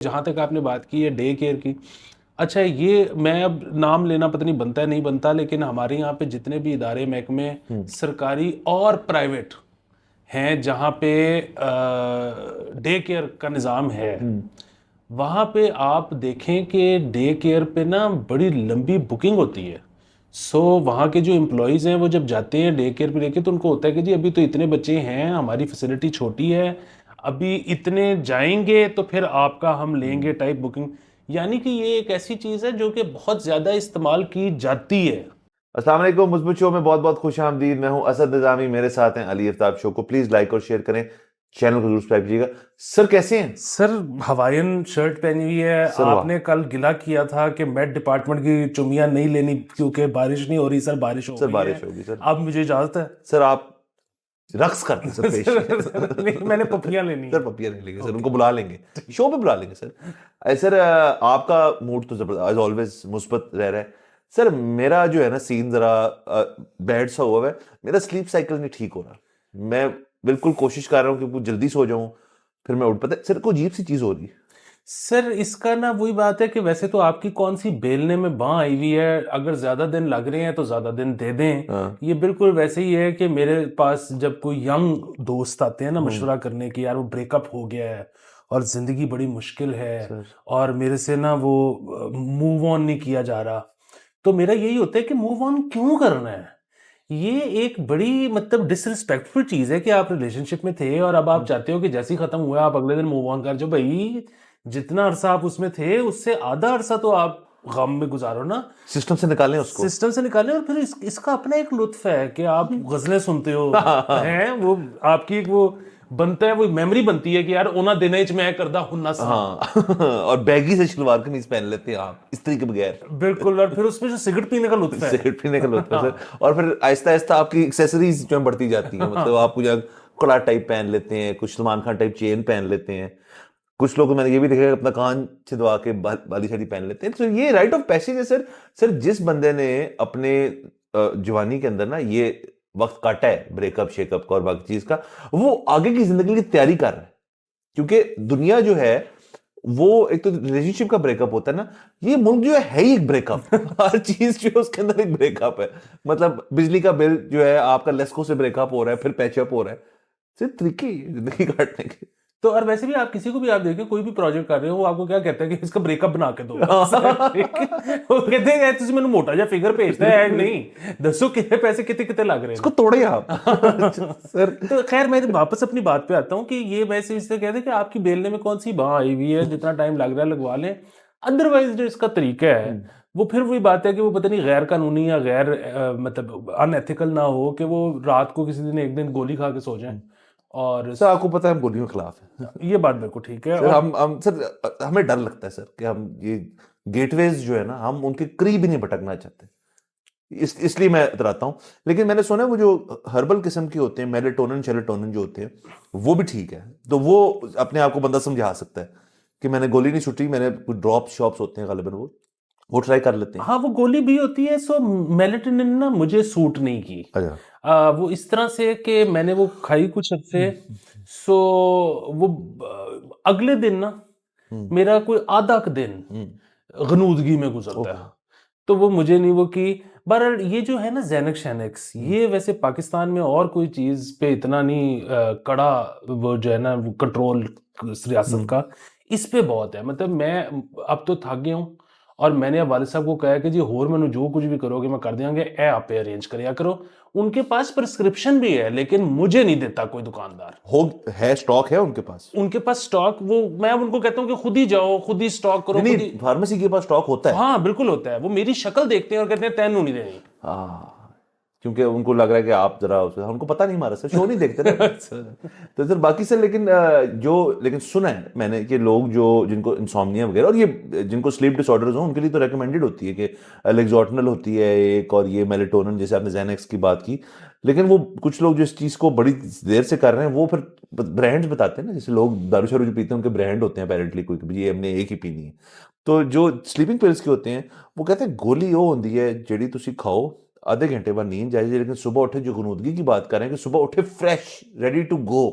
जहाँ तक आपने बात की है डे केयर की, अच्छा ये मैं अब नाम लेना पता नहीं बनता है नहीं बनता, लेकिन हमारे यहाँ पे जितने भी इदारे महकमे सरकारी और प्राइवेट हैं जहाँ पे डे केयर का निज़ाम है, वहाँ पे आप देखें कि डे केयर पे ना बड़ी लंबी बुकिंग होती है। सो वहाँ के जो एम्प्लॉयज़ हैं वो जब जाते हैं डे केयर पे लेके, तो उनको होता है कि जी अभी तो इतने बच्चे हैं, हमारी फैसिलिटी छोटी है, अभी इतने जाएंगे तो फिर आपका हम लेंगे टाइप बुकिंग। यानी कि ये एक ऐसी चीज़ है जो कि बहुत ज़्यादा इस्तेमाल की जाती है। अस्सलाम वालेकुम। मुस्बत शो में बहुत बहुत खुश आमदीद। मैं हूं असद निज़ामी, मेरे साथ हैं अली आफ्ताब। शो को प्लीज लाइक और शेयर करें, चैनल को जरूर सब्सक्राइब कीजिएगा। सर कैसे हैं? सर हवाईन शर्ट पहनी हुई है। सर वाह। आपने कल गिला किया था कि मेट डिपार्टमेंट की चुमियां नहीं लेनी क्योंकि बारिश नहीं हो रही। सर बारिश हो सर गई है, बारिश होगी सर। अब मुझे इजाजत है। सर आप रक्स करते सर पेश नहीं, मैंने पपियां लेनी सर है। पपिया नहीं लेंगे सर, ओके। उनको बुला लेंगे, शो पे बुला लेंगे सर। सर आपका मूड तो जबरदस्त एज ऑलवेज मुस्बत रह रहा है। सर मेरा जो है ना सीन जरा बैड सा हुआ है। मेरा स्लीप साइकिल नहीं ठीक हो रहा। मैं बिल्कुल कोशिश कर रहा हूँ कि वो जल्दी सो जाऊं, फिर मैं उठ पता सर को अजीब सी चीज हो रही है। सर इसका ना वही बात है कि वैसे तो आपकी कौन सी बेलने में बां आई हुई है, अगर ज्यादा दिन लग रहे हैं तो ज्यादा दिन दे दें। हाँ। ये बिल्कुल वैसे ही है कि मेरे पास जब कोई यंग दोस्त आते हैं ना मशवरा करने की, यार वो ब्रेकअप हो गया है और जिंदगी बड़ी मुश्किल है सर और मेरे से ना वो मूव ऑन नहीं किया जा रहा, तो मेरा यही होता है कि मूव ऑन क्यों करना है। ये एक बड़ी मतलब डिसरिस्पेक्टफुल चीज है कि आप रिलेशनशिप में थे और अब आप चाहते हो कि जैसे ही खत्म हुआ आप अगले दिन मूव ऑन कर जाओ। भाई जितना अरसा आप उसमें थे उससे आधा अरसा तो आप गम में गुजारो ना, सिस्टम से निकालें उसको। सिस्टम से निकालें। और फिर इसका अपना एक लुत्फ है कि आप गजलें सुनते हो हैं, वो आपकी एक वो बनता है, वो मेमोरी बनती है कि यार ओना दिन च मैं करदा हुन्ना सा। हाँ और बैगी से शलवार कमीज पहन लेते हैं आप इस्त्री के बगैर। बिल्कुल, और फिर उसमें जो सिगरेट पीने का लुत्फ है। सिगरेट पीने का लुत्फ है सर। हाँ। और फिर आहिस्ता आहिस्ता आपकी एक्सेसरीज जो है बढ़ती जाती हैं, मतलब आप कुछ कड़ा टाइप पहन लेते हैं, कुछ सलमान खान टाइप चेन पहन लेते हैं, कुछ लोग मैंने ये भी देखा है अपना कान छिदवा के बाली शादी पहन लेते हैं। तो ये राइट ऑफ पैसेज है सर। सर जिस बंदे ने अपने जवानी के अंदर ना ये वक्त काटा है ब्रेकअप शेकअप का और बाकी चीज का, वो आगे की जिंदगी की तैयारी कर रहा है। क्योंकि दुनिया जो है वो एक तो रिलेशनशिप का ब्रेकअप होता है ना, ये मुल्क जो है ही एक ब्रेकअप हर चीज जो है उसके अंदर एक ब्रेकअप है। मतलब बिजली का बिल जो है आपका लेस्को से ब्रेकअप हो रहा है, फिर पैचअप हो रहा है। सिर्फ तरीके ही हैं जिंदगी काटने के। तो और वैसे भी आप किसी को भी आप देखिए, कोई भी प्रोजेक्ट कर रहे हो, वो आपको क्या कहता है कि इसका ब्रेकअप बना के दो बस। ठीक है? वो कहते हैं तुझे मैंने मोटा जा फिगर भेजता है नहीं, दसो कितने पैसे कितने कितने लग रहे इसको हैं। तोड़े आप सर। तो खैर मैं वापस अपनी बात पे आता हूँ कि ये वैसे इससे कहते हैं कि आपकी बेलने में कौन सी बां आई हुई है, जितना टाइम लग रहा है लगवा लें। अदरवाइज जो इसका तरीका है वो फिर वही बात है कि वो पता नहीं गैर कानूनी या गैर मतलब अनएथिकल ना हो कि वो रात को किसी दिन एक दिन गोली खा के सो जाएं। और सर आपको पता है हम गोलियों के खिलाफ हैं। ये बात बिल्कुल ठीक है। सर और हम सर हमें डर लगता है सर कि हम ये गेटवेज जो है ना हम उनके करीब ही नहीं भटकना चाहते। इसलिए मैं इतराता हूँ। लेकिन मैंने सुना है वो जो हर्बल किस्म के होते हैं, मेलेटोनिन शेरोटोनिन जो होते हैं, वो भी ठीक है। तो वो अपने आप को बंदा समझा सकता है कि मैंने गोली नहीं छुट्टी, मैंने कुछ ड्रॉप्स शॉप्स होते हैं गालिबन, वो ट्राई कर लेते हैं। हाँ वो गोली भी होती है। सो मेलेटोनिन ना मुझे सूट नहीं की। अच्छा। वो इस तरह से कि मैंने वो खाई कुछ हफ्ते। सो वो अगले दिन ना हम्म। मेरा कोई आधा का दिन हम्म। गनूदगी में गुजरता ओहो। है। तो वो मुझे नहीं वो की। बहरहाल ये जो है ना जेनक्स शेनेक्स, हम्म। ये वैसे पाकिस्तान में और कोई चीज पे इतना नहीं कड़ा वो जो है ना वो कंट्रोल रियासत हम्म। का इस पे बहुत है। मतलब मैं अब तो थक गया हूँ और मैंने अब वालिद साहब को कहा है कि जी होर मैंने जो कुछ भी करोगे मैं कर देंगे, ए आप पे अरेंज करिया करो। उनके पास प्रिस्क्रिप्शन भी है लेकिन मुझे नहीं देता कोई दुकानदार। हो है, स्टॉक है उनके पास। उनके पास स्टॉक, वो मैं उनको कहता हूँ कि खुद ही जाओ, खुद ही स्टॉक करो, नहीं खुद ही। नहीं, फार्मेसी के पास स्टॉक होता है। हाँ बिल्कुल होता है। वो मेरी शक्ल देखते हैं और कहते हैं तैनू नहीं देनी। हाँ, क्योंकि उनको लग रहा है कि आप जरा उनको पता नहीं, हमारा सर शो नहीं देखते ना। तो सर बाकी सर लेकिन लेकिन सुना है मैंने कि लोग जो जिनको इंसोम्निया वगैरह और ये जिनको स्लीप डिसऑर्डर्स हो उनके लिए तो रेकमेंडेड होती है कि लेक्सोटनल होती है एक, और ये मेलेटोनिन जैसे आपने ज़ैनेक्स की बात की। लेकिन वो कुछ लोग जो इस चीज़ को बड़ी देर से कर रहे हैं वो फिर ब्रांड्स बताते हैं ना, जैसे लोग दारू शारू जो पीते हैं उनके ब्रांड होते हैं अपेरेंटली, कोई ये हमने एक ही पीनी है। तो जो स्लीपिंग पिल्स के होते हैं वो कहते हैं गोली वो होती है ਜਿਹੜੀ ਤੁਸੀਂ खाओ आधे घंटे बाद नींद जाए, लेकिन सुबह उठे जो गनूदगी की बात कर रहे हैं कि सुबह उठे फ्रेश रेडी टू गो,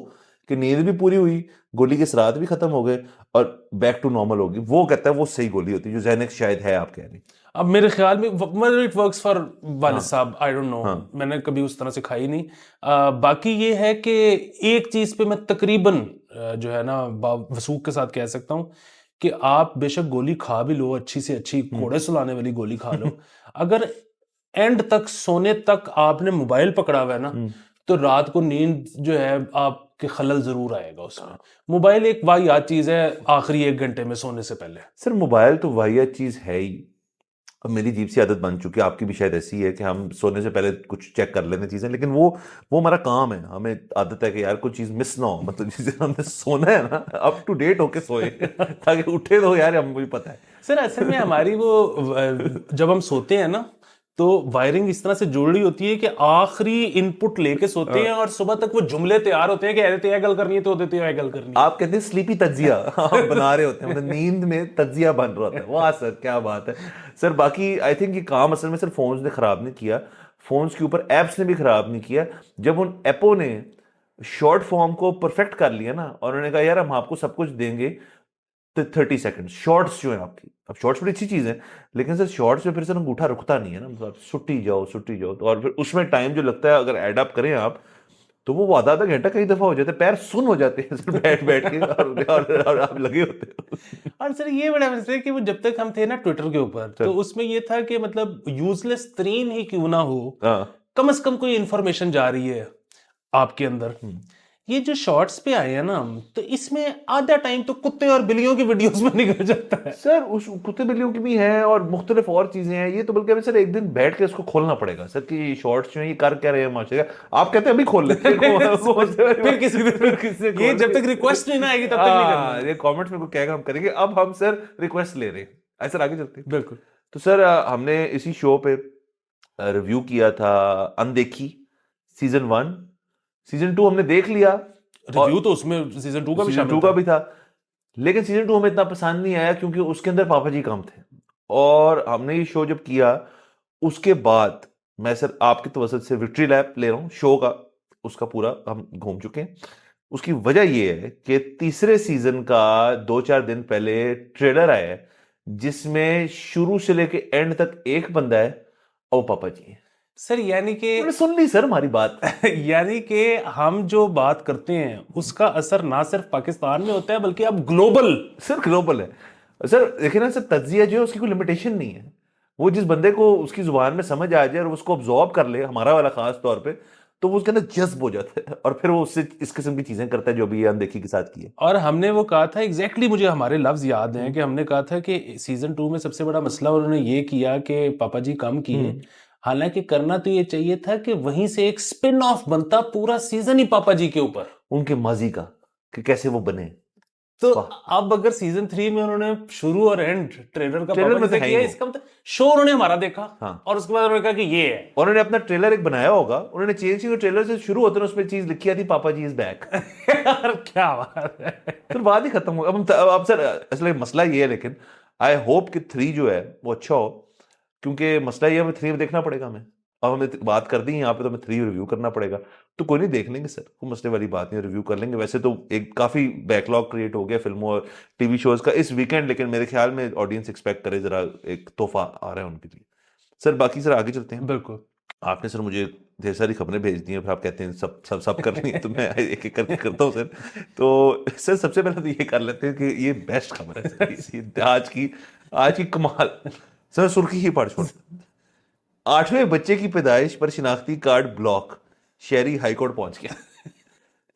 कि नींद भी पूरी हुई, गोली के असरात भी खत्म हो गए और बैक टू नॉर्मल होगी, वो कहता है वो सही गोली होती है, जो ज़हन शायद है आप कह रही। अब मेरे ख्याल में इट वर्क्स फॉर वालिद हाँ। साहब, आई डोंट नो, हाँ। मैंने कभी उस तरह से खाई नहीं। बाकी ये है कि एक चीज पे मैं तकरीबन जो है ना वसूख के साथ कह सकता हूँ कि आप बेशक गोली खा भी लो, अच्छी से अच्छी घोड़े सुलाने वाली गोली खा लो, अगर एंड तक सोने तक आपने मोबाइल पकड़ा हुआ है ना, तो रात को नींद जो है आपके खलल जरूर आएगा उसमें। मोबाइल एक वाहियात चीज है आखिरी 1 घंटे में सोने से पहले। सर मोबाइल तो वाहियात चीज़ है ही। अब मेरी अजीब सी आदत बन चुकी है, आपकी भी शायद ऐसी है कि हम सोने से पहले कुछ चेक कर लेते हैं चीज़ें, लेकिन वो हमारा काम है, हमें आदत है कि यार कोई चीज़ मिस ना हो, मतलब जिसे हमने सोना है ना अप टू डेट होके सोए ताकि उठे तो यार हम मुझे पता है। सर असल में हमारी वो जब हम सोते हैं ना तो वायरिंग इस तरह से जुड़ी होती है कि आखिरी इनपुट लेके सोते हैं और सुबह तक वो जुमले तैयार होते हैं कि ऐसे ये गल करनी है तो देते हैं गल करनी है। आप कहते हैं स्लीपी तज्जिया आप बना रहे होते हैं, मतलब नींद में तज्जिया बन रहा होता है। वाह सर क्या बात है सर। बाकी आई थिंक ये काम असल में सिर्फ फोन्स ने खराब नहीं किया, फोन्स के ऊपर एप्स ने भी खराब नहीं किया। जब उन एपों ने शॉर्ट फॉर्म को परफेक्ट कर लिया ना और उन्होंने कहा यार हम आपको सब कुछ देंगे तो 30 सेकंड शॉर्ट्स जो है आपकी, अब शॉर्ट्स बड़ी अच्छी चीज है, लेकिन सर शॉर्ट्स में फिर सर अंगूठा रुकता नहीं है ना, मतलब सुट्टी जाओ तो, और फिर उसमें टाइम जो लगता है अगर एड अप करें आप तो वो आधा आधा घंटा कई दफा हो जाता है, पैर सुन हो जाते हैं सर बैठ बैठ के और आप लगे होते हो। और सर ये बड़ा मसला है कि वो जब तक हम थे ना ट्विटर के ऊपर तो उसमें ये था कि मतलब यूजलेस तरीन ही क्यों ना हो, कम से कम कोई इंफॉर्मेशन जा रही है आपके अंदर। ये जो शॉर्ट्स पे आए हैं ना तो इसमें आधा टाइम तो कुत्ते और बिल्लियों की वीडियोस में निकल जाता है सर। उस कुत्ते बिल्लियों की भी हैं और मुख्तलिफ और चीजें हैं, ये तो बल्कि हमें सर एक दिन बैठ के इसको खोलना पड़ेगा सर कि शॉर्ट्स जो है ये कर क्या रहे हैं माशा। आप कहते हैं अभी खोल लेते हैं फिर किसी दिन ये जब तक रिक्वेस्ट नहीं ना आएगी तब तक नहीं करना। ये कमेंट्स में कोई कहेगा हम करेंगे, अब हम सर रिक्वेस्ट ले रहे हैं ऐसा आगे चलते हैं। बिल्कुल। तो सर हमने इसी शो पे रिव्यू किया था अनदेखी सीजन 1, सीजन 2 हमने देख लिया, रिव्यू तो उसमें सीजन 2 का भी शामिल का भी था, लेकिन सीजन 2 हमें इतना पसंद नहीं आया क्योंकि उसके अंदर पापा जी कम थे। और हमने ये शो जब किया उसके बाद मैं सर आपकी तवज्जो से विक्ट्री लैप ले रहा हूँ शो का, उसका पूरा हम घूम चुके हैं। उसकी वजह ये है कि तीसरे सीजन का 2-4 दिन पहले ट्रेलर आया है जिसमें शुरू से लेके एंड तक एक बंदा है और पापा जी है सर। यानी कि सुन ली सर हमारी बात यानी कि हम जो बात करते हैं उसका असर ना सिर्फ पाकिस्तान में होता है बल्कि अब ग्लोबल। सर ग्लोबल है सर। देखिए ना सर तज्जिया जो है उसकी कोई लिमिटेशन नहीं है, वो जिस बंदे को उसकी जुबान में समझ आ जाए और उसको अब्जॉर्ब कर ले, हमारा वाला खास तौर पे, तो वो उसके अंदर जज्ब हो जाता है और फिर वो उससे इस किस्म की चीजें करता है जो भी अनदेखी के साथ की है। और हमने वो कहा था एग्जैक्टली मुझे हमारे लफ्ज याद हैं कि हमने कहा था कि सीजन 2 में सबसे बड़ा मसला उन्होंने ये किया कि पापा जी कम किए, हालांकि करना तो ये चाहिए था कि वहीं से एक स्पिन ऑफ बनता पूरा सीजन ही पापा जी के ऊपर, उनके माजी का कि कैसे वो बने। तो अब अगर सीजन 3 में उन्होंने शुरू और एंड ट्रेलर का ट्रेलर में पापा जी तो से है ही किया, वो। इसका मतलब शो उन्होंने हमारा देखा। हाँ। और उसके बाद उन्होंने कहा कि ये है, उन्होंने अपना ट्रेलर एक बनाया होगा, उन्होंने चेंज किया, ट्रेलर से शुरू होते ना उसमें चीज लिखी आती पापा जी इज बैक यार क्या बात है। फिर बात ही खत्म हो। अब सर असल मसला ये है, लेकिन आई होप कि 3 जो है वो अच्छा हो, क्योंकि मसला ये हमें 3 में देखना पड़ेगा हमें। अब हमने बात कर दी यहाँ पे तो हमें 3 रिव्यू करना पड़ेगा, तो कोई नहीं देख लेंगे सर, कोई मसले वाली बात नहीं, रिव्यू कर लेंगे। वैसे तो एक काफी बैकलॉग क्रिएट हो गया फिल्मों और टीवी शोज का इस वीकेंड, लेकिन मेरे ख्याल में ऑडियंस एक्सपेक्ट करे जरा एक तोहफा आ रहा है उनके लिए। सर बाकी सर आगे चलते हैं। बिल्कुल। आपने सर मुझे ढेर सारी खबरें भेज दी हैं, फिर आप कहते हैं सब सब सब करनी है, तो मैं एक एक करके करता हूँ सर। तो सर सबसे पहले तो ये कर लेते हैं कि ये बेस्ट खबर है सर, ये आज की कमाल। सर सुर्खी ही पढ़ छोड़, 8वें बच्चे की पैदाइश पर शिनाख्ती कार्ड ब्लॉक, शहरी हाईकोर्ट पहुंच गया।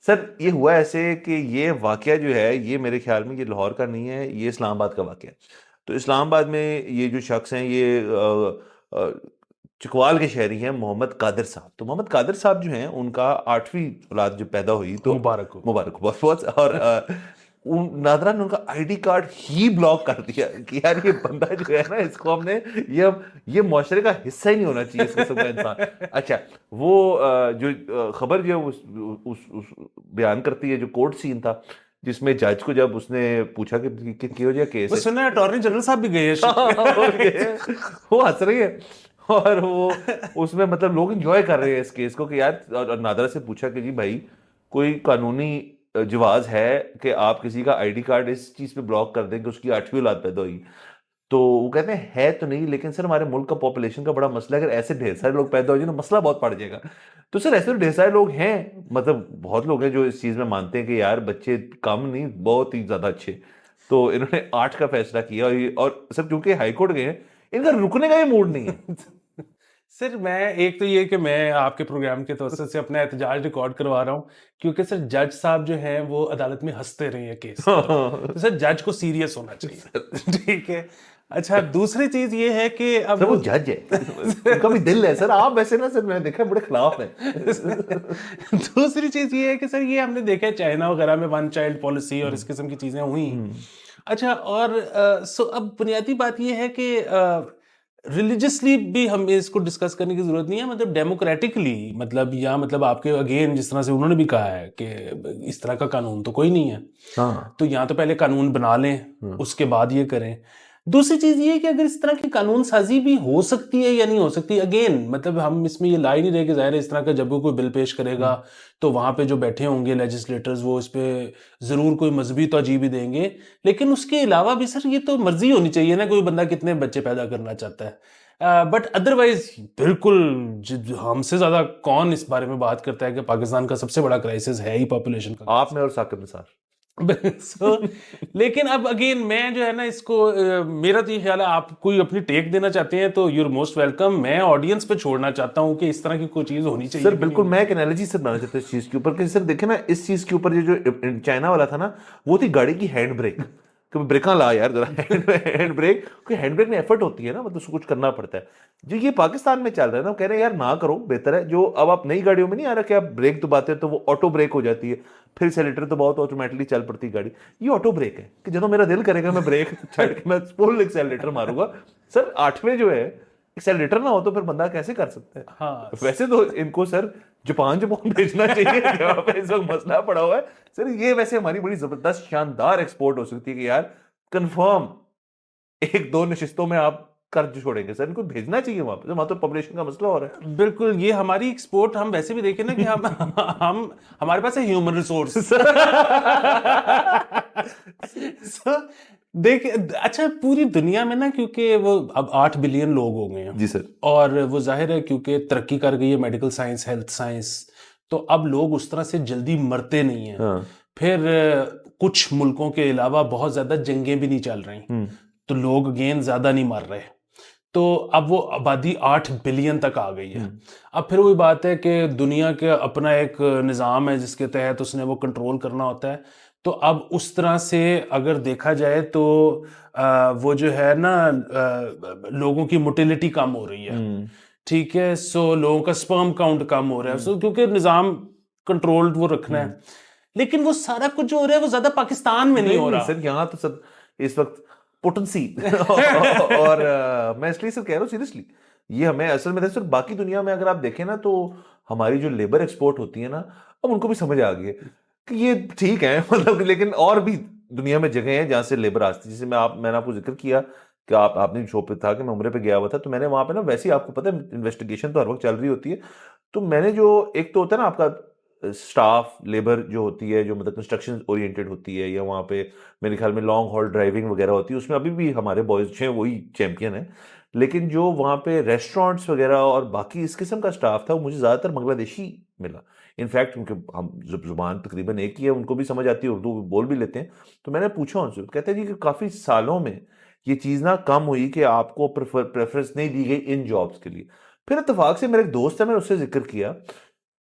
सर ये हुआ ऐसे कि ये वाकया जो है ये मेरे ख्याल में ये लाहौर का नहीं है, ये इस्लामाबाद का वाकया है। तो इस्लामाबाद में ये जो शख्स हैं ये चकवाल के शहरी हैं मोहम्मद कादिर साहब। तो मोहम्मद कादिर साहब जो हैं उनका 8वीं औलाद जब पैदा हुई तो मुबारक हो बहुत बहुत। और नादरा ने उनका आईडी कार्ड ही ब्लॉक कर दिया कि यार ये बंदा जो है ना इसको हमने ये मुआशरे का हिस्सा ही नहीं होना चाहिए इस किस्म का इंसान। अच्छा वो जो खबर जो है उस बयान करती है जो कोर्ट सीन था जिसमें जज को जब उसने पूछा कि क्यों जो केस है, सुना अटॉर्नी जनरल साहब भी गए हैं। वो हंस रही है और वो उसमें मतलब लोग एंजॉय कर रहे हैं इस केस को कि यार, और नादरा से पूछा कि जी भाई कोई कानूनी जवाज है कि आप किसी का आईडी कार्ड इस चीज पे ब्लॉक कर दें कि उसकी 8वीं औलाद पैदा हुई, तो वो कहते हैं है तो नहीं, लेकिन सर हमारे मुल्क का पॉपुलेशन का बड़ा मसला है, अगर ऐसे ढेर सारे लोग पैदा हो जाए ना मसला बहुत पड़ जाएगा। तो सर ऐसे तो ढेर सारे लोग हैं, मतलब बहुत लोग हैं जो इस चीज में मानते हैं कि यार बच्चे कम नहीं बहुत ही ज्यादा अच्छे, तो इन्होंने 8 का फैसला किया, और सर क्योंकि हाईकोर्ट गए हैं, इनका रुकने का ही मूड नहीं है। सर मैं एक तो ये कि मैं आपके प्रोग्राम के तवज्जुह से अपना एहतजाज रिकॉर्ड करवा रहा हूँ, क्योंकि सर जज साहब जो हैं वो अदालत में हंसते रहे हैं केस पर, तो सर जज को सीरियस होना चाहिए। ठीक है। अच्छा, दूसरी चीज ये है कि अब सर वो जज है, उनका भी दिल है सर, आप वैसे ना सर मैंने देखा बड़े खिलाफ है। दूसरी चीज ये है कि सर ये हमने देखा है चाइना वगैरह में 1 चाइल्ड पॉलिसी और इस किस्म की चीजें हुई। अच्छा, और सो अब बुनियादी बात ये है कि रिलीजियसली भी हमें इसको डिस्कस करने की जरूरत नहीं है, मतलब डेमोक्रेटिकली, मतलब या मतलब आपके अगेन जिस तरह से उन्होंने भी कहा है कि इस तरह का कानून तो कोई नहीं है, हाँ तो या तो पहले कानून बना लें उसके बाद ये करें। दूसरी चीज ये है कि अगर इस तरह की कानून साजी भी हो सकती है या नहीं हो सकती, अगेन मतलब हम इसमें ये ला ही नहीं रहे कि जाहिर है इस तरह का जब वो कोई बिल पेश करेगा तो वहां पे जो बैठे होंगे लेजिस्लेटर्स वो इस पे जरूर कोई मजहबी तौजीह भी देंगे, लेकिन उसके अलावा भी सर ये तो मर्जी होनी चाहिए ना, कोई बंदा कितने बच्चे पैदा करना चाहता है। बट अदरवाइज बिल्कुल हमसे ज्यादा कौन इस बारे में बात करता है कि पाकिस्तान का सबसे बड़ा क्राइसिस है ही पॉपुलेशन का। आप में और साकिब निसार। so, लेकिन अब अगेन मैं जो है ना इसको मेरा तो ये ख्याल है, आप कोई अपनी टेक देना चाहते हैं तो यूर मोस्ट वेलकम, मैं ऑडियंस पे छोड़ना चाहता हूं कि इस तरह की कोई चीज होनी चाहिए। सर बिल्कुल, मैं एक एनालॉजी सर बनाना चाहता हूँ इस चीज के ऊपर कि सर देखे ना, इस चीज के ऊपर ये जो चाइना वाला था ना, वो थी गाड़ी की हैंड ब्रेक, कि ब्रेका ला यार जरा, हैंड ब्रेक, क्योंकि हैंड ब्रेक में एफर्ट होती है ना, मतलब उसको कुछ करना पड़ता है। जो ये पाकिस्तान में चल रहा है ना, कह रहे हैं यार ना करो, बेहतर है जो अब आप नई गाड़ियों में नहीं आ रहा कि आप ब्रेक दबाते हैं तो वो ऑटो ब्रेक हो जाती है, फिर एक्सेलेरेटर तो बहुत ऑटोमेटिकली चल पड़ती गाड़ी, ये ऑटो ब्रेक है कि ਜਦੋਂ मेरा दिल करेगा मैं ब्रेक छड़ के मैं फुल एक्सेलेरेटर मारूंगा। सर 8वें जो है एक्सेलेरेटर ना हो तो फिर बंदा कैसे कर सकता है। हाँ, वैसे तो इनको सर जापान भेजना चाहिए जहाँ पे इस वक्त मसला पड़ा हुआ है। सर ये वैसे हमारी बड़ी जबरदस्त शानदार एक्सपोर्ट हो सकती है कि यार कंफर्म 1-2 नशिस्तों में आप कर्ज छोड़ेंगे, सर इनको भेजना चाहिए वहां तो पॉपुलेशन का मसला हो रहा है। बिल्कुल, ये हमारी एक्सपोर्ट हम वैसे भी देखें ना कि हम हमारे पास है ह्यूमन रिसोर्स। देख, अच्छा पूरी दुनिया में ना, क्योंकि वो अब 8 बिलियन लोग हो गए हैं जी सर। और वो जाहिर है क्योंकि तरक्की कर गई है मेडिकल साइंस, हेल्थ साइंस, तो अब लोग उस तरह से जल्दी मरते नहीं हैं। हाँ। फिर कुछ मुल्कों के अलावा बहुत ज्यादा जंगें भी नहीं चल रही, तो लोग अगेन ज्यादा नहीं मर रहे, तो अब वो आबादी 8 बिलियन तक आ गई है। अब फिर वही बात है कि दुनिया के अपना एक निज़ाम है जिसके तहत उसने वो कंट्रोल करना होता है, तो अब उस तरह से अगर देखा जाए तो वो जो है ना लोगों की मोटिलिटी कम हो रही है। ठीक है, सो लोगों का स्पर्म काउंट कम हो रहा है, सो क्योंकि निज़ाम कंट्रोल्ड वो रखना है, लेकिन वो सारा कुछ जो हो रहा है वो ज्यादा पाकिस्तान में नहीं हो रहा। सर यहाँ तो सर इस वक्त पोटेंसी और मैं इसलिए सर कह रहा हूँ सीरियसली, ये हमें असल में सर बाकी दुनिया में अगर आप देखें ना तो हमारी जो लेबर एक्सपोर्ट होती है ना, अब उनको भी समझ आ गई है कि ये ठीक है, मतलब लेकिन और भी दुनिया में जगह हैं जहाँ से लेबर आती है। जैसे मैंने आपको जिक्र किया कि आपने शो पे था कि मैं उम्रे पे गया हुआ था, तो मैंने वहां पे ना, वैसे ही आपको पता है इन्वेस्टिगेशन तो हर वक्त चल रही होती है, तो मैंने जो एक तो होता है ना आपका स्टाफ लेबर जो होती है, जो मतलब कंस्ट्रक्शन ओरिएंटेड होती है, या वहाँ पे मेरे ख्याल में लॉन्ग हॉल ड्राइविंग वगैरह होती है, उसमें अभी भी हमारे बॉयज हैं वही चैंपियन है, लेकिन जो वहाँ पे रेस्टोरेंट्स वगैरह और बाकी इस किस्म का स्टाफ था वो मुझे ज़्यादातर बांग्लादेशी मिला। इनफैक्ट उनके हम जब जुबान तकरीबन एक ही है, उनको भी समझ आती है, उर्दू बोल भी लेते हैं, तो मैंने पूछा उनसे, कहते हैं जी कि काफ़ी सालों में ये चीज़ ना कम हुई कि आपको प्रेफरेंस नहीं दी गई इन जॉब्स के लिए। फिर इतफाक से मेरे एक दोस्त है, मैंने उससे जिक्र किया,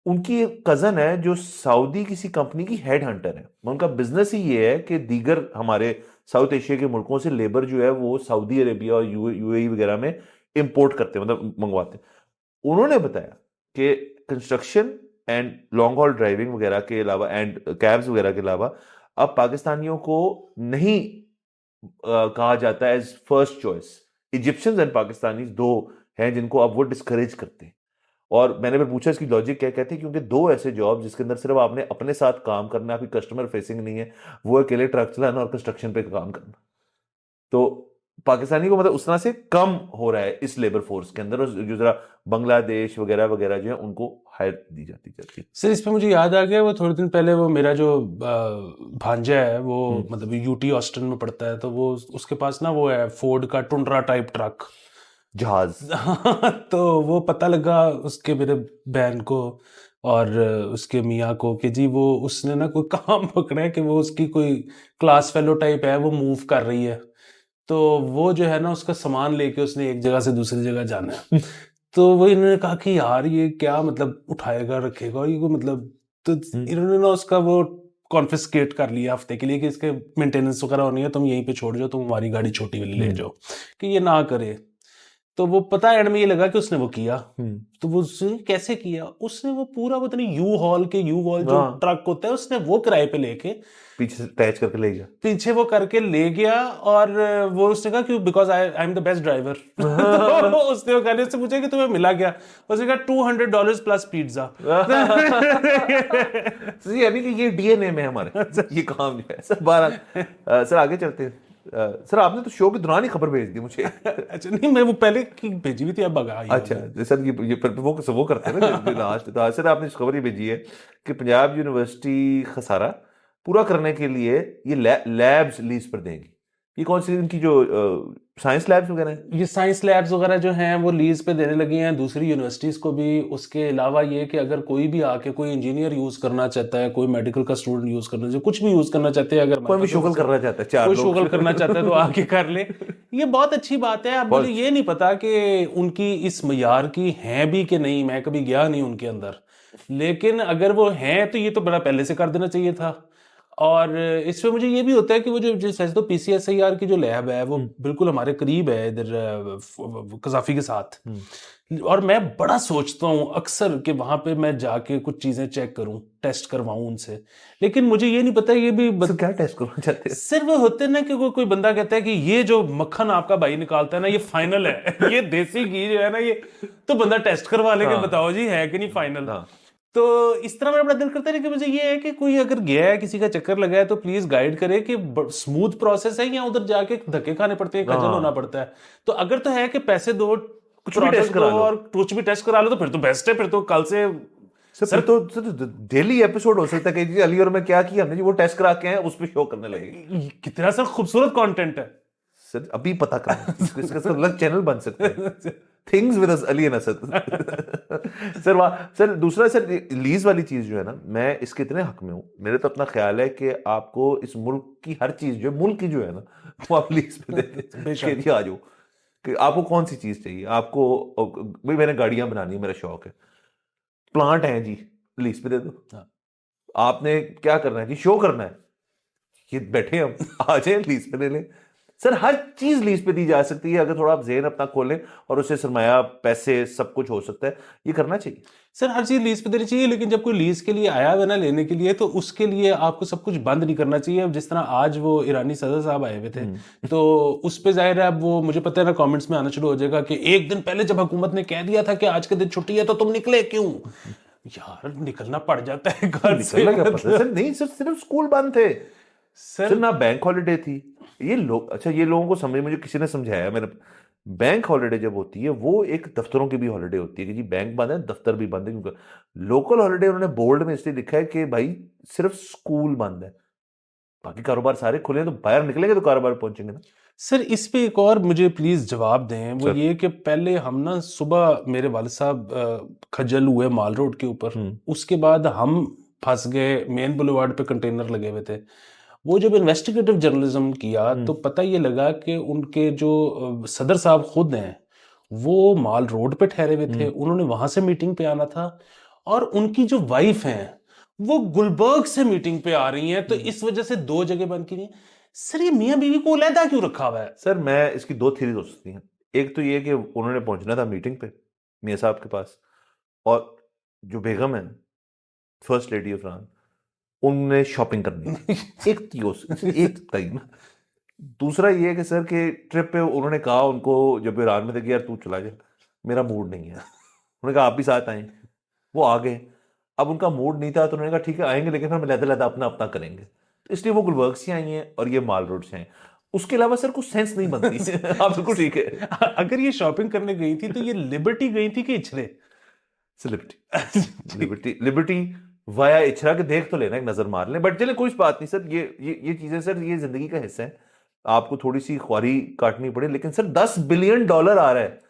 उनकी एक कजन है जो सऊदी किसी कंपनी की हेड हंटर है, उनका बिजनेस ही ये है कि दीगर हमारे साउथ एशिया के मुल्कों से लेबर जो है वो सऊदी अरेबिया और यूएई वगैरह में इंपोर्ट करते हैं, मतलब मंगवाते हैं। उन्होंने बताया कि construction and long haul driving वगैरह के अलावा एंड कैब्स वगैरह के अलावा अब पाकिस्तानियों को नहीं कहा जाता है as first choice. Egyptians and Pakistani दो हैं जिनको अब वो डिस्करेज करते हैं। और मैंने फिर पूछा इसकी लॉजिक क्या, कहते हैं क्योंकि दो ऐसे जॉब जिसके अंदर सिर्फ आपने अपने साथ काम करना है, आपकी कस्टमर फेसिंग नहीं है, वो अकेले ट्रक चलाना और कंस्ट्रक्शन पे काम करना। तो पाकिस्तानी को मतलब उस तरह से कम हो रहा है इस लेबर फोर्स के अंदर, और जो जरा बांग्लादेश वगैरह वगैरह जो है उनको हायर दी जाती है। सर इस पे मुझे याद आ गया, वो थोड़े दिन पहले वो मेरा जो भांजा है वो मतलब यूटी ऑस्टिन में पढ़ता है, तो वो उसके पास ना वो है फोर्ड का टुंड्रा टाइप ट्रक, जहाज। तो वो पता लगा उसके मेरे बहन को और उसके मियाँ को कि जी वो उसने ना कोई काम पकड़ा है कि वो उसकी कोई क्लास फेलो टाइप है, वो मूव कर रही है, तो वो जो है ना उसका सामान लेके उसने एक जगह से दूसरी जगह जाना है। तो वो इन्होंने कहा कि यार ये क्या मतलब उठाएगा रखेगा, और ये को मतलब, तो इन्होंने ना उसका वो कॉन्फिस्केट कर लिया हफ्ते के लिए कि इसके मेंटेनेंस वगैरह होनी है, तुम यहीं पे छोड़ जाओ, तुम हमारी गाड़ी छोटी वाली ले जाओ, कि ये ना करे। तो वो पता एंड में ये लगा कि उसने वो किया। तो वो उसने कैसे किया, उसने वो पूरा वो इतनी यू हॉल के यू वॉल जो ट्रक होता है उसने वो किराए पे लेके पीछे से अटैच करके ले गया, पीछे वो करके ले गया, और वो उसने कहा कि because I am the best driver. तो उसने वो गाड़ी से पूछा कि तुम्हें मिला क्या, उसने कहा $200 प्लस पिज्जा। सर यानी कि ये डीएनए में हमारे ये काम जो है। सर बारह सर आगे चलते हैं। सर आपने तो शो के दौरान ही खबर भेज दी मुझे। अच्छा नहीं, मैं वो पहले की भेजी हुई थी, अब आ गई। अच्छा सर ये वो करते हैं ना जो लास्ट, तो सर आपने खबर ये भेजी है कि पंजाब यूनिवर्सिटी खसारा पूरा करने के लिए ये लैब्स लीज पर देंगी। ये कौन सी इनकी जो साइंस लैब्स वगैरह हैं? ये साइंस लैब्स वगैरह जो हैं वो लीज पे देने लगी हैं दूसरी यूनिवर्सिटीज़ को भी। उसके अलावा ये कि अगर कोई भी आके कोई इंजीनियर यूज़ करना चाहता है, कोई मेडिकल का स्टूडेंट यूज़ करना चाहता है, कुछ भी यूज़ करना चाहते हैं, अगर कोई भी शुगल करना चाहता है, चार कोई लोग शुगल करना चाहता है तो आके कर ले। ये बहुत अच्छी बात है। अब मुझे ये नहीं पता कि उनकी इस मयार की हैं भी कि नहीं, मैं कभी गया नहीं उनके अंदर, लेकिन अगर वो हैं तो ये तो बड़ा पहले से कर देना चाहिए था। और इसमें मुझे ये भी होता है कि वो जो जैसे तो पीसीएसआईआर की जो लैब है वो बिल्कुल हमारे करीब है इधर कजाफी के साथ, और मैं बड़ा सोचता हूँ अक्सर कि वहां पे मैं जाके कुछ चीजें चेक करूं, टेस्ट करवाऊं उनसे, लेकिन मुझे ये नहीं पता ये भी सर क्या टेस्ट करना चाहते हैं? सिर्फ होते ना कि कोई बंदा कहता है कि ये जो मक्खन आपका भाई निकालता है ना ये फाइनल है, ये देसी घी जो है ना ये, तो बंदा टेस्ट करवा लेके बताओ जी है कि नहीं फाइनल। तो इस तरह मेरा बड़ा दिल करता है कि मुझे ये है कि कोई अगर गया है, किसी का चक्कर लगा है, तो प्लीज गाइड करे कि स्मूथ प्रोसेस है या उधर जाके धक्के खाने पड़ते हैं, खजल होना पड़ता है। तो अगर तो है कि पैसे दो, कुछ भी टेस्ट करा लो और कुछ भी टेस्ट करा लो, तो फिर तो बेस्ट है, फिर तो कल से सर तो डेली एपिसोड हो सकता है कि जी अली और मैं क्या किया हमने जी वो टेस्ट करा के हैं, उस पर शो करने लगे। कितना सर खूबसूरत कंटेंट है सर अभी पता करें इसका अलग चैनल बन सकता है, things with Ali and Asad. Sir sir दूसरा सर लीज वाली चीज जो है ना, मैं इसके इतने हक में हूँ। मेरे तो अपना ख्याल है कि आपको इस मुल्क की हर चीज जो है, मुल्क की जो है ना, वो आप लीज पे दे दें। आ जाओ कि आपको कौन सी चीज चाहिए। आपको भाई मैंने गाड़ियां बनानी है, मेरा शौक है, प्लांट है जी, लीज पे दे दो। आपने क्या करना है जी, शो करना है, ये बैठे हम आ जाए लीज पे ले लें। सर हर चीज लीज पे दी जा सकती है, अगर थोड़ा आप ज़हन अपना खोलें और उससे सरमाया पैसे सब कुछ हो सकता है, ये करना चाहिए। सर हर चीज लीज पे देनी चाहिए, लेकिन जब कोई लीज के लिए आया हुआ ना लेने के लिए, तो उसके लिए आपको सब कुछ बंद नहीं करना चाहिए। जिस तरह आज वो ईरानी सदर साहब आए हुए थे, तो उस पे जाहिर है अब वो मुझे पता है ना कमेंट्स में आना शुरू हो जाएगा कि एक दिन पहले जब हुकूमत ने कह दिया था कि आज के दिन छुट्टी है तो तुम निकले क्यों। यार निकलना पड़ जाता है घर से। क्या पता सर, नहीं सर सिर्फ स्कूल बंद थे सर, ना बैंक हॉलिडे थी। ये लोग अच्छा, ये लोगों को समझ, मुझे किसी ने समझाया, मैंने बैंक हॉलिडे जब होती है वो एक दफ्तरों की भी हॉलिडे होती है कि जी बैंक बंद है, दफ्तर भी बंद है। क्योंकि लोकल हॉलिडे उन्होंने बोल्ड में इसलिए लिखा है कि भाई सिर्फ स्कूल बंद है, बाकी कारोबार सारे खुले हैं, तो बाहर निकलेंगे तो कारोबार पहुंचेंगे ना। सर इस पे एक और मुझे प्लीज जवाब दें, वो सर। ये कि पहले हम ना सुबह मेरे वालिद साहब खजल हुए माल रोड के ऊपर, उसके बाद हम फंस गए मेन बुलेवार्ड पे, कंटेनर लगे हुए थे। वो जब इन्वेस्टिगेटिव जर्नलिज्म किया तो पता ये लगा कि उनके जो सदर साहब खुद हैं वो माल रोड पे ठहरे हुए थे, उन्होंने वहां से मीटिंग पे आना था, और उनकी जो वाइफ हैं वो गुलबर्ग से मीटिंग पे आ रही हैं, तो इस वजह से दो जगह बंद की नहीं। सर ये मियाँ बीवी को अलहदा क्यों रखा हुआ है? सर मैं इसकी दो थ्योरीज हो सकती हैं। एक तो ये कि उन्होंने पहुंचना था मीटिंग पे मियाँ साहब के पास, और जो बेगम है फर्स्ट लेडी ऑफ ईरान, उनने शॉपिंग करनी थी। एक एक टाइम। दूसरा ये है कि सर के ट्रिप पे उन्होंने कहा उनको जब ईरान में थे कि यार तू चला जा, मेरा मूड नहीं है। उन्होंने कहा आप भी साथ आए, वो आ गए। अब उनका मूड नहीं था तो उन्होंने कहा ठीक है आएंगे, लेकिन हम लहदा लहदा अपना अपना करेंगे, तो इसलिए वो गुलबर्ग से आई हैं और ये माल रोड से हैं। उसके अलावा सर कुछ सेंस नहीं बनती। आप बिल्कुल ठीक है। अगर ये शॉपिंग करने गई थी तो ये लिबर्टी गई थी कि इचरे? लिबर्टी वाया इचरा के देख तो लेना, एक नजर मार लें, बट चले कोई बात नहीं सर। ये चीजें सर ये जिंदगी का हिस्सा है। आपको थोड़ी सी ख्वारी काटनी पड़े, लेकिन सर $10 बिलियन आ रहा है।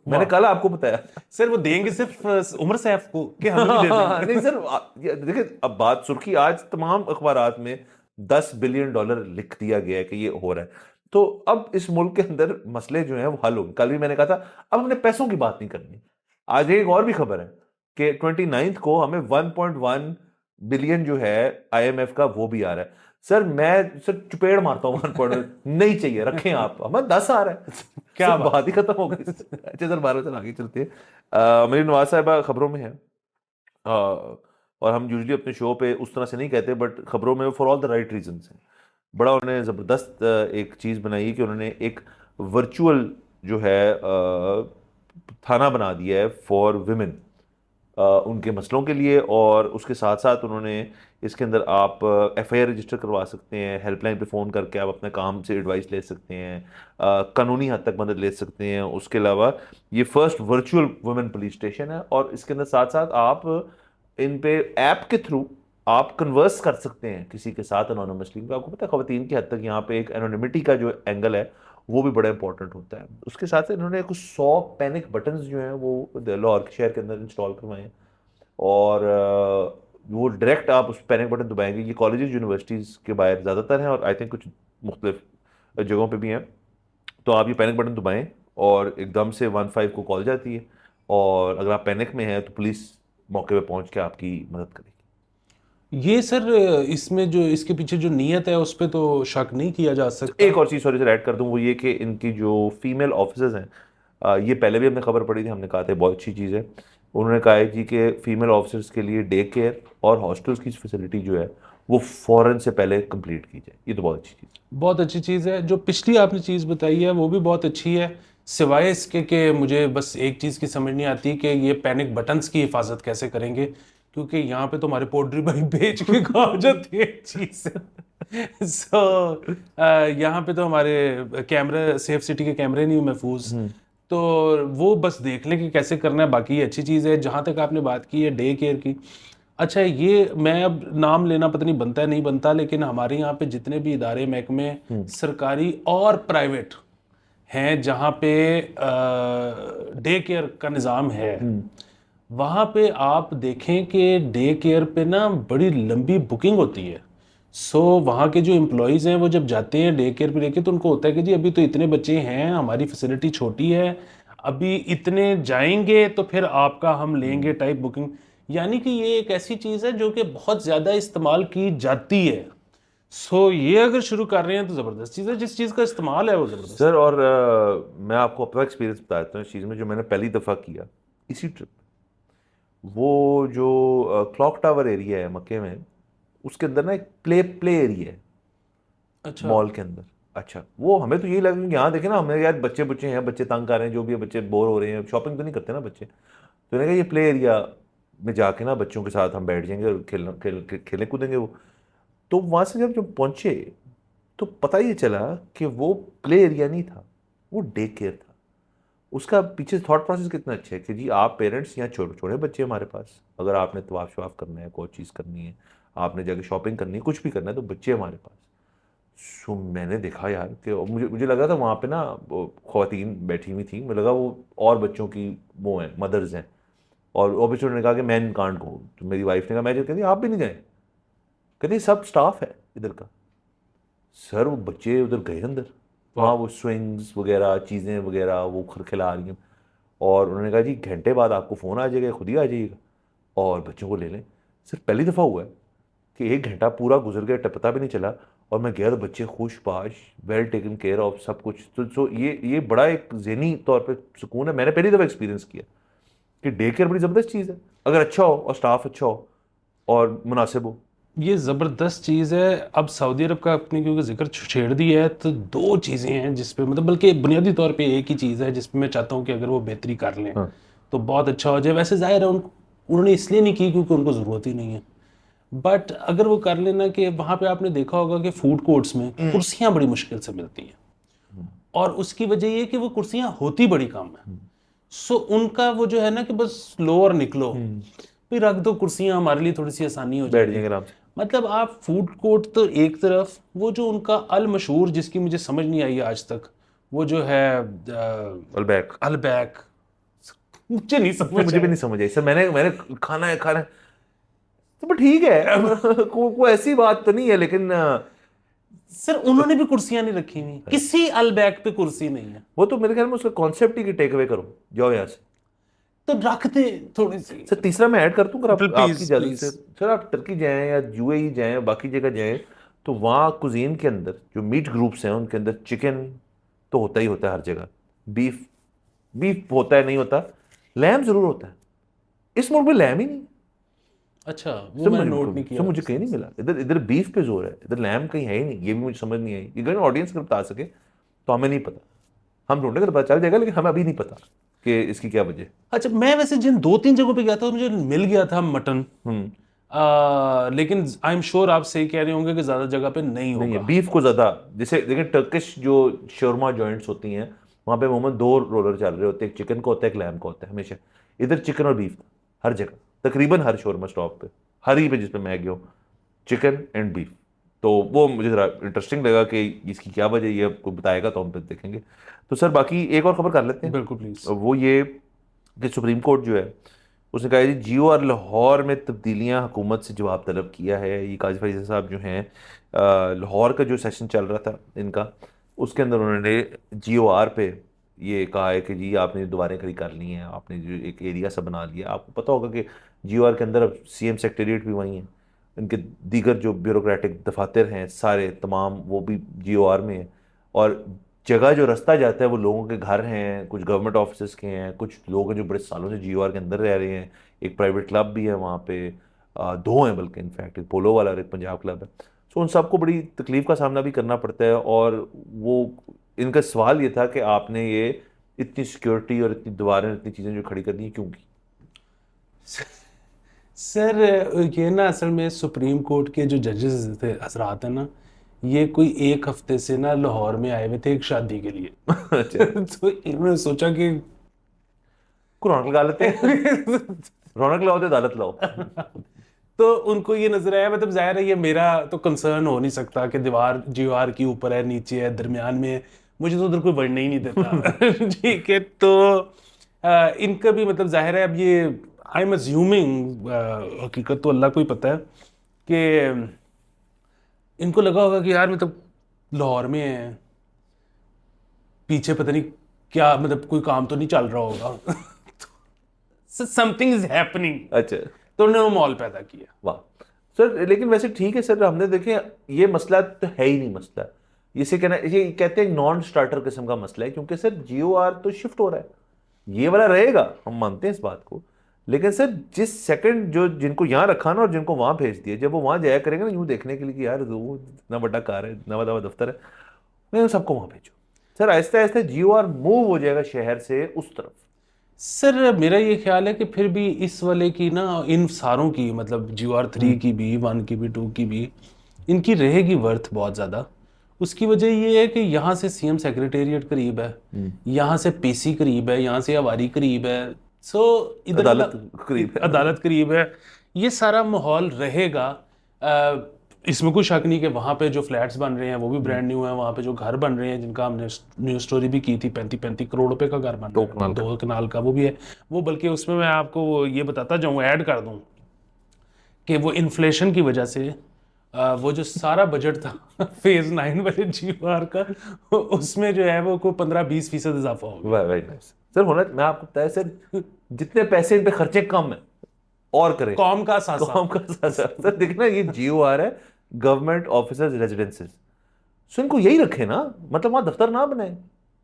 मैंने कल आपको बताया सर वो देंगे सिर्फ उमर सैफ को कि हमें भी दे देंगे? नहीं सर, देखिए अब बात सुर्खी आज तमाम अखबारात में $10 बिलियन लिख दिया गया है कि ये हो रहा है। तो अब इस मुल्क के अंदर मसले जो हैं वो हल होंगे। कल भी मैंने कहा था अब हमने पैसों की बात नहीं करनी। आज एक और भी खबर है कि 29 को हमें 1.1 बिलियन जो है IMF का वो भी आ रहा है। सर मैं सर चुपेड़ मारता हूँ 1.1 नहीं चाहिए, रखें आप, हमें 10 आ रहा है। क्या बात ही खत्म हो गई। अच्छा सर 12 चल आगे चलते हैं। मेरी नवाज साहिबा खबरों में है, और हम यूजली अपने शो पे उस तरह से नहीं कहते, बट खबरों में for all the right reasons हैं। बड़ा उन्होंने ज़बरदस्त एक चीज़ बनाई कि उन्होंने एक वर्चुअल जो है थाना बना दिया है फॉर विमेन, उनके मसलों के लिए। और उसके साथ साथ उन्होंने इसके अंदर आप FIR रजिस्टर करवा सकते हैं, हेल्पलाइन पे फ़ोन करके आप अपने काम से एडवाइस ले सकते हैं, कानूनी हद तक मदद ले सकते हैं। उसके अलावा ये first virtual women police station है, और इसके अंदर साथ साथ आप इन पे ऐप के थ्रू आप कन्वर्स कर सकते हैं किसी के साथ एनोनिमसली। आपको पता है ख़वातीन की हद तक यहाँ पे एक एनोनिमिटी का जो एंगल है वो भी बड़ा इंपॉर्टेंट होता है। उसके साथ इन्होंने कुछ 100 पैनिक बटन्स जो हैं वो लाहौर के शहर के अंदर इंस्टॉल करवाए हैं, और वो डायरेक्ट आप उस पैनिक बटन दबाएंगे। ये कॉलेजेस यूनिवर्सिटीज़ के बाहर ज़्यादातर हैं, और आई थिंक कुछ मुख्तलिफ जगहों पे भी हैं। तो आप ये पैनिक बटन दबाएं और एकदम से 15 को कॉल जाती है, और अगर आप पैनिक में हैं तो पुलिस मौके पे पहुंच के आपकी मदद करेगी। ये सर इसमें जो इसके पीछे जो नीयत है उस पर तो शक नहीं किया जा सकता। एक और चीज़ सॉरी सर ऐड कर दूं, वो ये कि इनकी जो फीमेल ऑफिसर्स हैं, ये पहले भी हमने खबर पड़ी थी, हमने कहा था बहुत अच्छी चीज़ है। उन्होंने कहा है जी कि फीमेल ऑफिसर्स के लिए डे केयर और हॉस्टल्स की फैसिलिटी जो है वो फ़ौरन से पहले कंप्लीट की जाए। ये तो बहुत अच्छी चीज़ है। बहुत अच्छी चीज़ है। जो पिछली आपने चीज़ बताई है वो भी बहुत अच्छी है, सिवाय इसके कि मुझे बस एक चीज़ की समझ नहीं आती कि ये पैनिक बटन्स की हिफाजत कैसे करेंगे, क्योंकि यहाँ पे तो हमारे पोल्ट्री भाई बेच के खा जाते हैं चीज़। यहाँ पे तो हमारे कैमरा सेफ सिटी के कैमरे नहीं महफूज, तो वो बस देख लें कि कैसे करना है। बाकी ये अच्छी चीज़ है। जहाँ तक आपने बात की है डे केयर की, अच्छा ये मैं अब नाम लेना पता नहीं बनता है नहीं बनता, लेकिन हमारे यहाँ पे जितने भी इदारे महकमे सरकारी और प्राइवेट हैं जहाँ पे डे केयर का निज़ाम है, वहाँ पे आप देखें कि डे केयर पे ना बड़ी लंबी बुकिंग होती है। सो वहाँ के जो एम्प्लॉयज़ हैं वो जब जाते हैं डे केयर पे लेके, तो उनको होता है कि जी अभी तो इतने बच्चे हैं, हमारी फैसिलिटी छोटी है, अभी इतने जाएंगे तो फिर आपका हम लेंगे टाइप बुकिंग। यानी कि ये एक ऐसी चीज़ है जो कि बहुत ज़्यादा इस्तेमाल की जाती है। सो ये अगर शुरू कर रहे हैं तो ज़बरदस्त चीज़ है, जिस चीज़ का इस्तेमाल है वो ज़बरदस्त। सर और मैं आपको अपना एक्सपीरियंस बताता हूँ इस चीज़ में, जो मैंने पहली दफ़ा किया इसी ट्रिप। वो जो क्लॉक टावर एरिया है मक्के में, उसके अंदर ना एक प्ले एरिया है अच्छा। मॉल के अंदर। अच्छा वो हमें तो यही लगा कि यहाँ देखे ना, हमें यार बच्चे बच्चे हैं, बच्चे तंग कर रहे हैं, जो भी है, बच्चे बोर हो रहे हैं, शॉपिंग तो नहीं करते ना बच्चे। तो मैंने कहा ये प्ले एरिया में जाके ना बच्चों के साथ हम बैठ जाएंगे और खेलने कूदेंगे वो। तो वहाँ से जब पहुँचे तो पता ही चला कि वो प्ले एरिया नहीं था, वो डे केयर था। उसका पीछे थॉट प्रोसेस कितना अच्छा है कि जी आप पेरेंट्स यहाँ छोटे छोटे बच्चे हमारे पास, अगर आपने तवाफ शवाफ करना है, कोई चीज़ करनी है, आपने जाके शॉपिंग करनी है, कुछ भी करना है, तो बच्चे हमारे पास। सो मैंने देखा यार कि मुझे लगा था वहाँ पे ना ख़वातीन बैठी हुई थी, मुझे लगा वो और बच्चों की वो हैं, मदर्स हैं। और ऑब्वियसली उन्होंने कहा कि मैन कांट गो, तो मेरी वाइफ ने कहा, मैं जो कहती आप भी नहीं गए, कहती सब स्टाफ है इधर का। सर वो बच्चे उधर गए अंदर, वहाँ वो स्विंग्स वगैरह चीज़ें वगैरह वो खिला रही हैं, और उन्होंने कहा जी घंटे बाद आपको फ़ोन आ जाएगा, खुद ही आ जाइएगा और बच्चों को ले लें। सर पहली दफ़ा हुआ है कि 1 घंटा पूरा गुजर गया, पता भी नहीं चला, और मैं गया तो बच्चे खुशबाश, वेल टेकन केयर ऑफ, सब कुछ। तो ये बड़ा एक ज़हनी तौर पे सुकून है। मैंने पहली दफ़ा एक्सपीरियंस किया कि डे केयर बड़ी ज़बरदस्त चीज़ है, अगर अच्छा हो और स्टाफ अच्छा हो और मुनासिब हो। ये ज़बरदस्त चीज़ है। अब सऊदी अरब का अपने क्योंकि जिक्र छेड़ दिया है, तो 2 चीज़ें हैं जिस पे मतलब, बल्कि बुनियादी तौर पे एक ही चीज़ है जिस पे मैं चाहता हूँ कि अगर वो बेहतरी कर लें तो बहुत अच्छा हो जाए। वैसे ज़ाहिर है उन्होंने इसलिए नहीं की क्योंकि उनको ज़रूरत ही नहीं है, बट अगर वो कर लेना कि वहाँ पे आपने देखा होगा कि फूड कोर्ट्स में कुर्सियाँ बड़ी मुश्किल से मिलती हैं, और उसकी वजह ये कि वो कुर्सियाँ होती बड़ी कम है। सो उनका वो जो है ना कि बस लो और निकलो, फिर रख दो कुर्सियाँ, हमारे लिए थोड़ी सी आसानी हो बैठ जाएगी। जाएंगे आराम से। मतलब आप फूड कोर्ट तो एक तरफ, वो जो उनका अल मशहूर जिसकी मुझे समझ नहीं आई आज तक, वो जो है अलबैक, अलबैक, मुझे नहीं सर समझ मुझे भी आया। नहीं समझ आई सर। मैंने खाना है तो but ठीक है कोई ऐसी बात तो नहीं है, लेकिन सर उन्होंने भी कुर्सियां नहीं रखी हुई, किसी अलबैक पे कुर्सी नहीं है। वो तो मेरे ख्याल में उसका कॉन्सेप्ट ही टेक अवे करो, जाओ यहाँ से। तो रख दे थोड़ी सी। सर तीसरा मैं ऐड कर दूं, अगर आपकी प्लीज इजाजत प्लीज। से। सर आप टर्की जाएं या यूएई जाएं या बाकी जगह जाएं, तो वहाँ कुजीन के अंदर जो मीट ग्रुप्स हैं उनके अंदर चिकन तो होता ही होता है हर जगह, बीफ बीफ होता है, नहीं होता, लैम जरूर होता है। इस मुल्क में लैम ही नहीं। अच्छा, वो सर मैंने मुझे नोट नहीं सर किया। मुझे कहीं नहीं मिला। इधर इधर बीफ पे जोर है, इधर लैम कहीं है ही नहीं। ये भी मुझे समझ नहीं आई। ये अगर ऑडियंस को बता सके तो हमें नहीं पता, हम ढूंढेंगे तो पता चल जाएगा, लेकिन हमें अभी नहीं पता कि इसकी क्या वजह। अच्छा, मैं वैसे जिन 2-3 जगहों पे गया था मुझे मिल गया था मटन, लेकिन आई एम श्योर आप सही कह रहे होंगे कि ज्यादा जगह पे नहीं नहीं है होगा। बीफ को ज्यादा। जैसे देखिए टर्किश जो शोरमा जॉइंट्स होती हैं, वहां पे मोहम्मद दो रोलर चल रहे होते हैं, एक चिकन का होता है एक लैम का होता है हमेशा। इधर चिकन और बीफ हर जगह, तकरीबन हर शोरमा स्टॉप पे, हर ही पे जिस पे मैं गया हूँ, चिकन एंड बीफ। तो वो मुझे जरा इंटरेस्टिंग लगा कि इसकी क्या वजह, ये आपको बताएगा तो हम फिर देखेंगे। तो सर बाकी एक और खबर कर लेते हैं। बिल्कुल प्लीज। वो ये कि सुप्रीम कोर्ट जो है उसने कहा है जी जियो और लाहौर में तब्दीलियां हुकूमत से जवाब तलब किया है। ये काजी फरीद साहब जो हैं, लाहौर का जो सेशन चल रहा था इनका, उसके अंदर उन्होंने जियो आर पे ये कहा है कि जी आपने दोबारा खड़ी कर ली हैं, आपने जो एक एरिया सा बना लिया। आपको पता होगा कि जियो आर के अंदर अब सीएम सेक्रेटेरिएट भी वहीं है, इनके दीगर जो ब्यूरोक्रेटिक दफातर हैं सारे तमाम वो भी जियो आर में हैं। और जगह जो रास्ता जाता है वो लोगों के घर हैं, कुछ गवर्नमेंट ऑफिस के हैं, कुछ लोग हैं जो बड़े सालों से जीओआर के अंदर रह रहे हैं। एक प्राइवेट क्लब भी है वहाँ पे, दो हैं बल्कि इनफैक्ट, एक पोलो वाला और एक पंजाब क्लब है। सो उन सबको बड़ी तकलीफ का सामना भी करना पड़ता है। और वो इनका सवाल ये था कि आपने ये इतनी सिक्योरिटी और इतनी दीवारें, इतनी चीज़ें जो खड़ी कर दी क्यों की। सर ये ना असल में सुप्रीम कोर्ट के जो जजेस थे हजरात हैं ना, ये कोई एक हफ्ते से ना लाहौर में आए हुए थे एक शादी के लिए। अच्छा, तो इन्होंने सोचा कि रौनक लगा लेते हैं रौनक लाओ तो अदालत लाओ। तो उनको ये नजर आया, मतलब जाहिर है ये मेरा तो कंसर्न हो नहीं सकता कि दीवार दीवार की ऊपर है, नीचे है, दरमियान में है, मुझे तो उधर कोई बढ़ने ही नहीं देता। ठीक है, तो इनका भी मतलब जाहिर है अब ये आई एम अज्यूमिंग, हकीकत तो अल्लाह को ही पता है, कि इनको लगा होगा कि यार मतलब लाहौर में है, पीछे पता नहीं क्या, मतलब कोई काम तो नहीं चल रहा होगा। Something is happening. अच्छा, तो उन्होंने वो मॉल पैदा किया। वाह सर। लेकिन वैसे ठीक है सर, हमने देखे ये मसला तो है ही नहीं मसला। इसे कहना, ये कहते हैं नॉन स्टार्टर किस्म का मसला है, क्योंकि सर जियो आर तो शिफ्ट हो रहा है, ये वाला रहेगा, हम मानते हैं इस बात को। लेकिन सर जिस सेकंड जो जिनको यहाँ रखा ना और जिनको वहां भेज दिया, जब वो वहां जाया करेंगे ना यूं देखने के लिए कि यार वो इतना बड़ा कार है, इतना बड़ा दफ्तर है, नहीं सबको वहां भेजो। Sir Aahista Aahista Jio are move हो जाएगा शहर से उस तरफ। सर मेरा ये ख्याल है कि फिर भी इस वाले की ना, इन सारों की मतलब GR3 की भी, 1 की भी, 2 की भी, इनकी रहेगी वर्थ बहुत ज़्यादा। उसकी वजह ये है कि यहाँ से सीएम सेक्रेटेरिएट करीब है, यहाँ से पीसी करीब है, यहाँ से अवारी करीब है, सो इधर अदालत करीब है। अदालत करीब है, ये सारा माहौल रहेगा। इसमें कोई शक नहीं कि वहाँ पे जो फ्लैट्स बन रहे हैं वो भी ब्रांड न्यू है, वहाँ पे जो घर बन रहे हैं जिनका हमने न्यूज़ स्टोरी भी की थी, 35-35 करोड़ रुपए का घर बन रहा है, 2 कनाल का, वो भी है। वो बल्कि उसमें मैं आपको वो ये बताता जाऊँ, ऐड कर दूँ कि वो इन्फ्लेशन की वजह से वो जो सारा बजट था फेज 9 वाले GR का, उसमें जो है वो कोई 15-20% इजाफा हो गया। Very nice sir. होना मैं आपको बताया सर, जितने पैसे इन पे खर्चे कम है और करें कौम का सासा। कौम का सासा। सर देखना ये जियो आ रहा है गवर्नमेंट ऑफिसर्स रेजिडेंसेस, सो इनको यही रखे ना, मतलब वहां दफ्तर ना बनाए।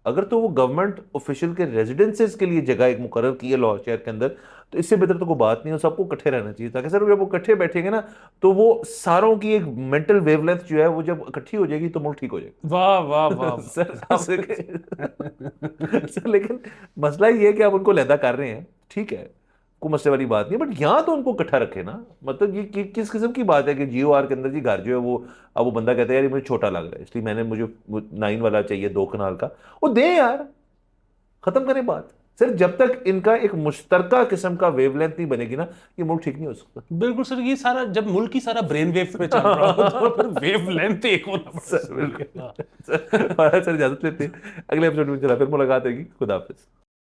अगर तो वो गवर्नमेंट ऑफिशियल के रेजिडेंसेस के लिए जगह एक मुकर्रर की है लाहौर शहर के अंदर, तो इससे बेहतर तो कोई बात नहीं है। सबको इकट्ठे रहना चाहिए, ताकि सर जब वो इकट्ठे बैठेंगे ना तो वो सारों की एक मेंटल वेवलेंथ जो है वो जब इकट्ठी हो जाएगी तो मुल्क ठीक हो जाएगा। वाह वाह वाह। सर आप देखें सर, लेकिन मसला ये है कि आप उनको लैदा कर रहे हैं, ठीक है, को मसले वाली बात नहीं है, बट यहाँ तो उनको इकट्ठा रखे ना। मतलब ये किस किस्म की बात है कि GOR के अंदर जी घर जो है वो, अब वो बंदा कहता है यार ये मुझे छोटा लग रहा है इसलिए मैंने मुझे 9 वाला चाहिए 2 कनाल का, वो दे यार, खत्म करें बात। सर जब तक इनका एक मुश्तरका किस्म का वेवलेंथ नहीं बनेगी ना, ये मुल्क ठीक नहीं हो सकता। बिल्कुल सर, ये सारा जब मुल्क ही सारा ब्रेन वेव पे चल रहा हो तो फिर वेव लेंथ एक होना पड़ता है। सर इजाजत लेते हैं, अगले एपिसोड में चला फिर मुलाकात होगी। खुदा हाफिज।